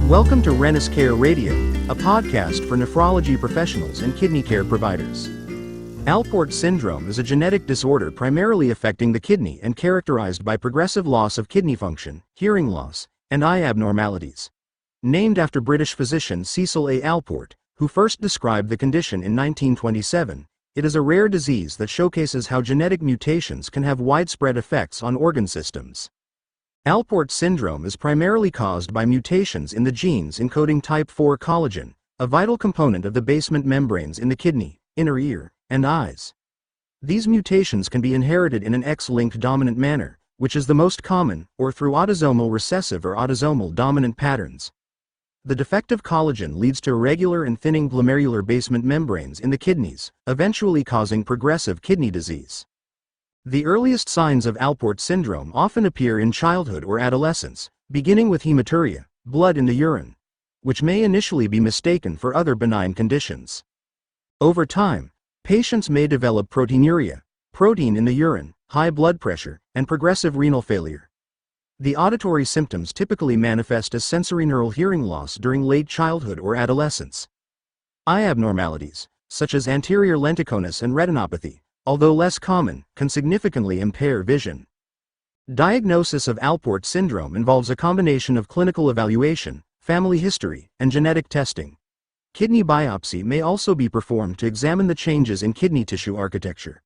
Welcome to Rennis Care Radio, a podcast for nephrology professionals and kidney care providers. Alport Syndrome is a genetic disorder primarily affecting the kidney and characterized by progressive loss of kidney function, hearing loss, and eye abnormalities. Named after British physician Cecil A. Alport, who first described the condition in 1927, it is a rare disease that showcases how genetic mutations can have widespread effects on organ systems. Alport syndrome is primarily caused by mutations in the genes encoding type 4 collagen, a vital component of the basement membranes in the kidney, inner ear, and eyes. These mutations can be inherited in an X-linked dominant manner, which is the most common, or through autosomal recessive or autosomal dominant patterns. The defective collagen leads to irregular and thinning glomerular basement membranes in the kidneys, eventually causing progressive kidney disease. The earliest signs of Alport syndrome often appear in childhood or adolescence, beginning with hematuria, blood in the urine, which may initially be mistaken for other benign conditions. Over time, patients may develop proteinuria, protein in the urine, high blood pressure, and progressive renal failure. The auditory symptoms typically manifest as sensorineural hearing loss during late childhood or adolescence. Eye abnormalities, such as anterior lenticonus and retinopathy, although less common, can significantly impair vision. Diagnosis of Alport syndrome involves a combination of clinical evaluation, family history, and genetic testing. Kidney biopsy may also be performed to examine the changes in kidney tissue architecture.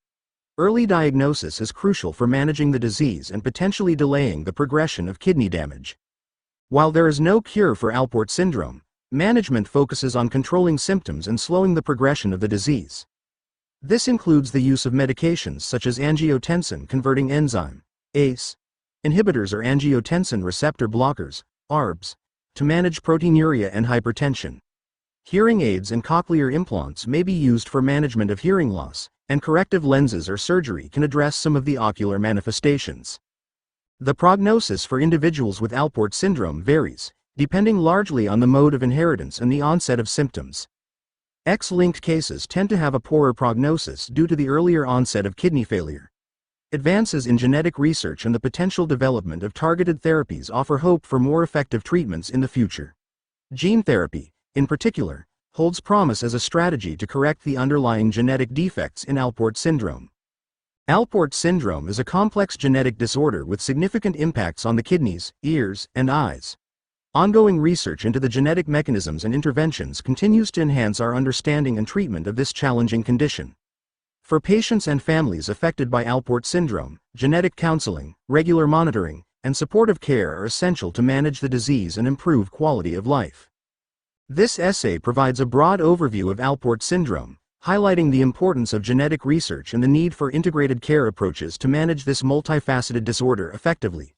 Early diagnosis is crucial for managing the disease and potentially delaying the progression of kidney damage. While there is no cure for Alport syndrome, management focuses on controlling symptoms and slowing the progression of the disease. This includes the use of medications such as angiotensin-converting enzyme, ACE, inhibitors or angiotensin receptor blockers, ARBs, to manage proteinuria and hypertension. Hearing aids and cochlear implants may be used for management of hearing loss, and corrective lenses or surgery can address some of the ocular manifestations. The prognosis for individuals with Alport syndrome varies, depending largely on the mode of inheritance and the onset of symptoms. X-linked cases tend to have a poorer prognosis due to the earlier onset of kidney failure. Advances in genetic research and the potential development of targeted therapies offer hope for more effective treatments in the future. Gene therapy, in particular, holds promise as a strategy to correct the underlying genetic defects in Alport syndrome. Alport syndrome is a complex genetic disorder with significant impacts on the kidneys, ears, and eyes. Ongoing research into the genetic mechanisms and interventions continues to enhance our understanding and treatment of this challenging condition. For patients and families affected by Alport syndrome, genetic counseling, regular monitoring, and supportive care are essential to manage the disease and improve quality of life. This essay provides a broad overview of Alport syndrome, highlighting the importance of genetic research and the need for integrated care approaches to manage this multifaceted disorder effectively.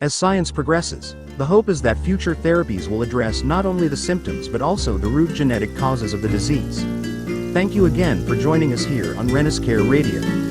As science progresses, the hope is that future therapies will address not only the symptoms but also the root genetic causes of the disease. Thank you again for joining us here on Rennis Care Radio.